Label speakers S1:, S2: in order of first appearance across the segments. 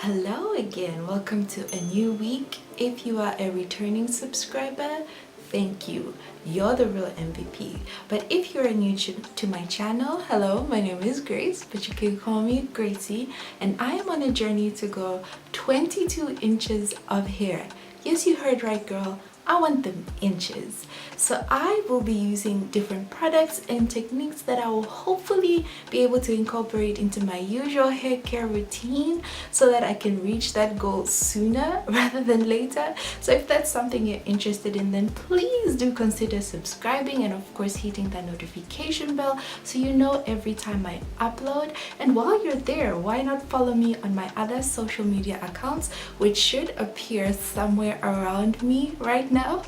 S1: Hello again, welcome to a new week. If you are a returning subscriber, thank you. You're the real MVP. But if you're new to my channel, hello, my name is Grace, but you can call me Gracie, and I am on a journey to grow 22 inches of hair. Yes, you heard right, girl. I want them inches. So I will be using different products and techniques that I will hopefully be able to incorporate into my usual hair care routine so that I can reach that goal sooner rather than later. So if that's something you're interested in, then please do consider subscribing and of course hitting that notification bell so you know every time I upload. And while you're there, why not follow me on my other social media accounts, which should appear somewhere around me right now.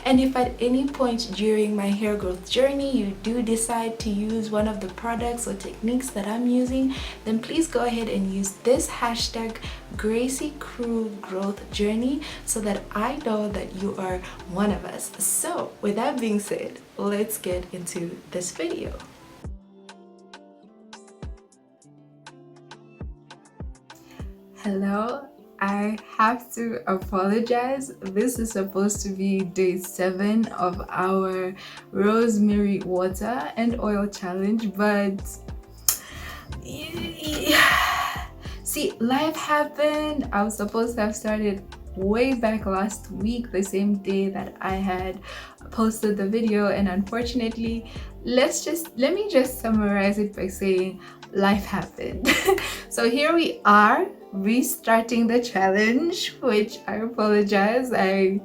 S1: And if at any point during my hair growth journey you do decide to use one of the products or techniques that I'm using, then please go ahead and use this hashtag Gracie Crew Growth Journey so that I know that you are one of us. So with that being said, let's get into this video. Hello, I have to apologize. This is supposed to be day 7 of our rosemary water and oil challenge, but see, life happened. I was supposed to have started way back last week, the same day that I had posted the video, and unfortunately, let me just summarize it by saying life happened. So here we are restarting the challenge, which I apologize. I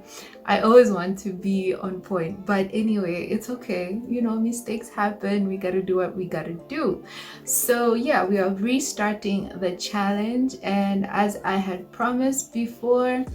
S1: always want to be on point, but anyway, it's okay, you know, mistakes happen. We gotta do what we gotta do. So yeah, we are restarting the challenge, and as I had promised before,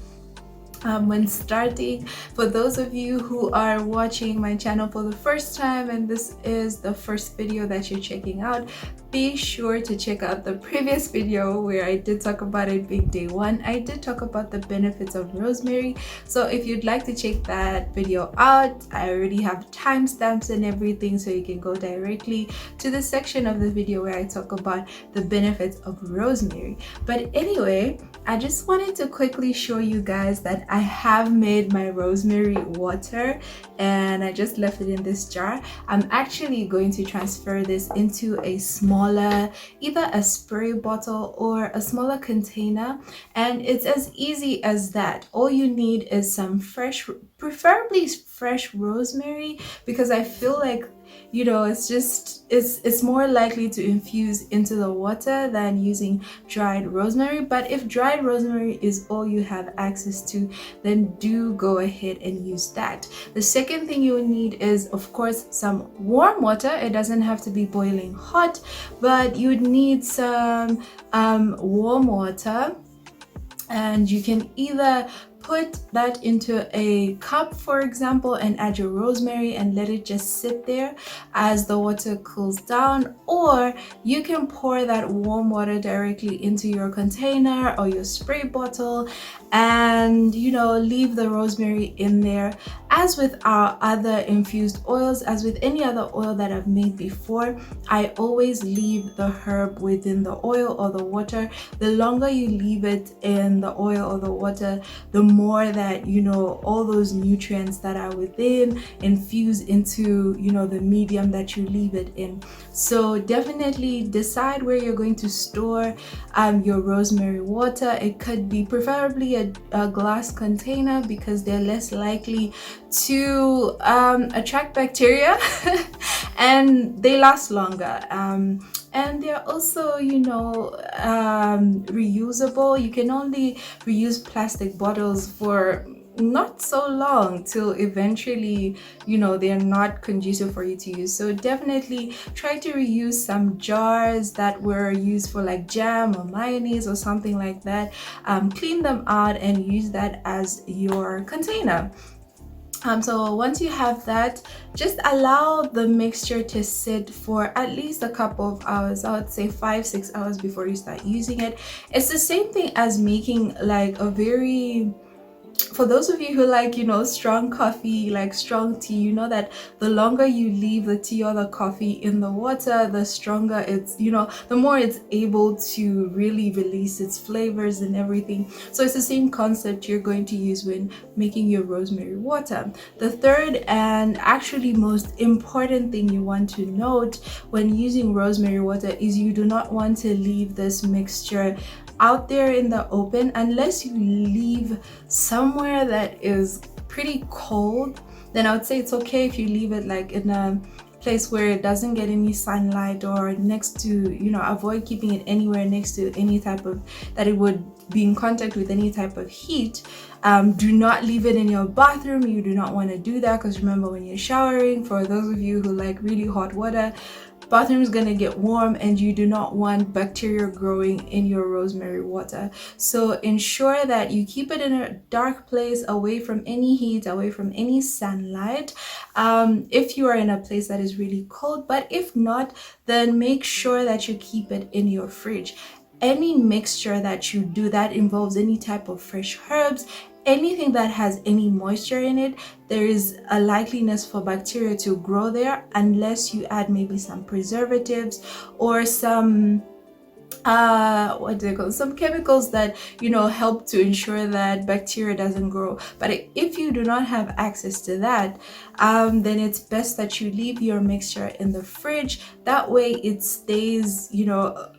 S1: when starting, for those of you who are watching my channel for the first time and this is the first video that you're checking out, be sure to check out the previous video where I did talk about it being day 1. I did talk about the benefits of rosemary, so if you'd like to check that video out, I already have timestamps and everything, so you can go directly to the section of the video where I talk about the benefits of rosemary. But anyway, I just wanted to quickly show you guys that I have made my rosemary water and I just left it in this jar. I'm actually going to transfer this into a smaller, either a spray bottle or a smaller container, and it's as easy as that. All you need is some fresh, preferably fresh rosemary, because I feel like, you know, it's more likely to infuse into the water than using dried rosemary. But if dried rosemary is all you have access to, then do go ahead and use that. The second thing you will need is, of course, some warm water. It doesn't have to be boiling hot, but you'd need some warm water, and you can either put that into a cup, for example, and add your rosemary and let it just sit there as the water cools down, or you can pour that warm water directly into your container or your spray bottle and, you know, leave the rosemary in there. As with our other infused oils, as with any other oil that I've made before, I always leave the herb within the oil or the water. The longer you leave it in the oil or the water, the more that, you know, all those nutrients that are within infuse into, you know, the medium that you leave it in. So definitely decide where you're going to store your rosemary water. It could be preferably a glass container because they're less likely to attract bacteria and they last longer. And they're also, you know, reusable. You can only reuse plastic bottles for not so long till eventually, you know, they're not conducive for you to use. So definitely try to reuse some jars that were used for like jam or mayonnaise or something like that. Clean them out and use that as your container. So once you have that, just allow the mixture to sit for at least a couple of hours. I would say 5-6 hours before you start using it. It's the same thing as making like a very for those of you who like, you know, strong coffee, like strong tea, you know that the longer you leave the tea or the coffee in the water, the stronger it's, you know, the more it's able to really release its flavors and everything. So it's the same concept you're going to use when making your rosemary water. The third and actually most important thing you want to note when using rosemary water is you do not want to leave this mixture out there in the open unless you leave somewhere that is pretty cold. Then I would say it's okay if you leave it like in a place where it doesn't get any sunlight, or next to, you know, avoid keeping it anywhere next to any type of that it would be in contact with any type of heat. Do not leave it in your bathroom. You do not want to do that, because remember, when you're showering, for those of you who like really hot water, bathroom is going to get warm and you do not want bacteria growing in your rosemary water. So ensure that you keep it in a dark place, away from any heat, away from any sunlight, if you are in a place that is really cold. But if not, then make sure that you keep it in your fridge. Any mixture that you do that involves any type of fresh herbs, anything that has any moisture in it, there is a likeliness for bacteria to grow there, unless you add maybe some preservatives or some what do they call it? Some chemicals that, you know, help to ensure that bacteria doesn't grow. But if you do not have access to that, then it's best that you leave your mixture in the fridge. That way it stays, you know,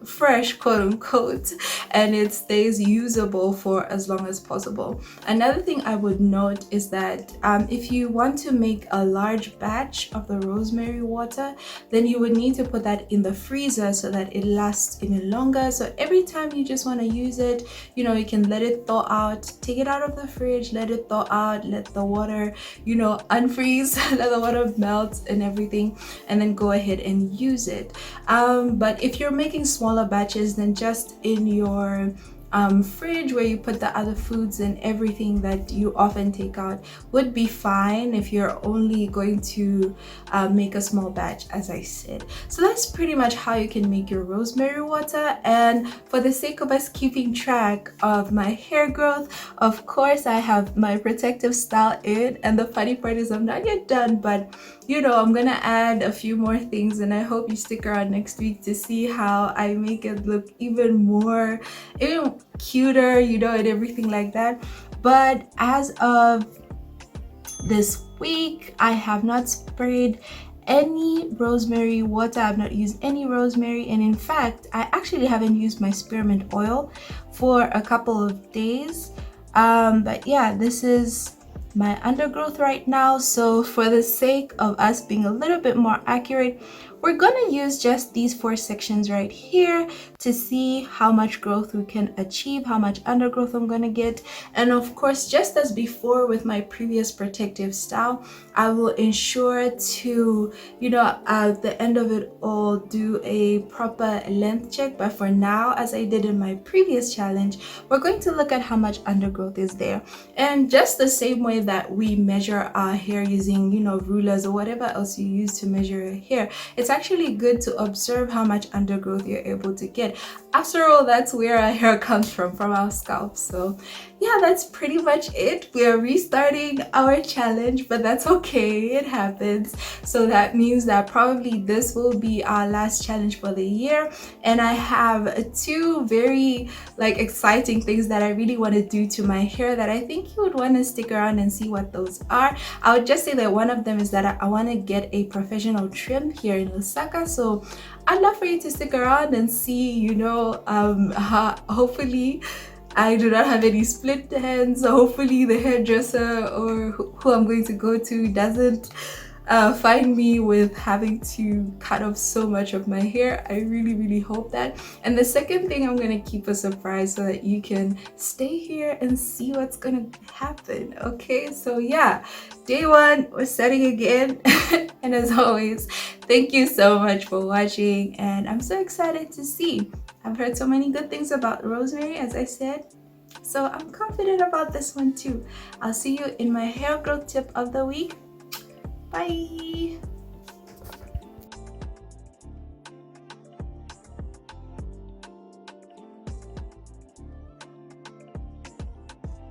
S1: fresh, quote unquote, and it stays usable for as long as possible. Another thing I would note is that if you want to make a large batch of the rosemary water, then you would need to put that in the freezer so that it lasts even longer. So every time you just want to use it, you know, you can let it thaw out, take it out of the fridge, let it thaw out, let the water, you know, unfreeze, let the water melt and everything, and then go ahead and use it. But if you're making smaller batches, then just in your fridge where you put the other foods and everything that you often take out would be fine if you're only going to make a small batch, as I said. So that's pretty much how you can make your rosemary water. And for the sake of us keeping track of my hair growth, of course I have my protective style in, and the funny part is I'm not yet done, but you know, I'm gonna add a few more things, and I hope you stick around next week to see how I make it look even cuter, you know, and everything like that. But as of this week, I have not sprayed any rosemary water. I've not used any rosemary, and in fact I actually haven't used my spearmint oil for a couple of days. But yeah, this is my undergrowth right now. So for the sake of us being a little bit more accurate, we're gonna use just these 4 sections right here to see how much growth we can achieve, how much undergrowth I'm gonna get. And of course, just as before with my previous protective style, I will ensure to, you know, at the end of it all, do a proper length check. But for now, as I did in my previous challenge, we're going to look at how much undergrowth is there. And just the same way that we measure our hair using, you know, rulers or whatever else you use to measure your hair, it's actually good to observe how much undergrowth you're able to get. After all, that's where our hair comes from our scalp. So yeah, that's pretty much it. We are restarting our challenge, but that's okay, it happens. So that means that probably this will be our last challenge for the year, and I have 2 very like exciting things that I really want to do to my hair that I think you would want to stick around and see what those are. I would just say that one of them is that I want to get a professional trim here in Lusaka. So I'd love for you to stick around and see, you know, hopefully I do not have any split ends. Hopefully the hairdresser or who I'm going to go to doesn't find me with having to cut off so much of my hair. I really hope that. And the second thing, I'm gonna keep a surprise so that you can stay here and see what's gonna happen. Okay, so yeah, day 1, we're starting again. And as always, thank you so much for watching, and I'm so excited to see. I've heard so many good things about rosemary, as I said, so I'm confident about this one too. I'll see you in my hair growth tip of the week. Bye!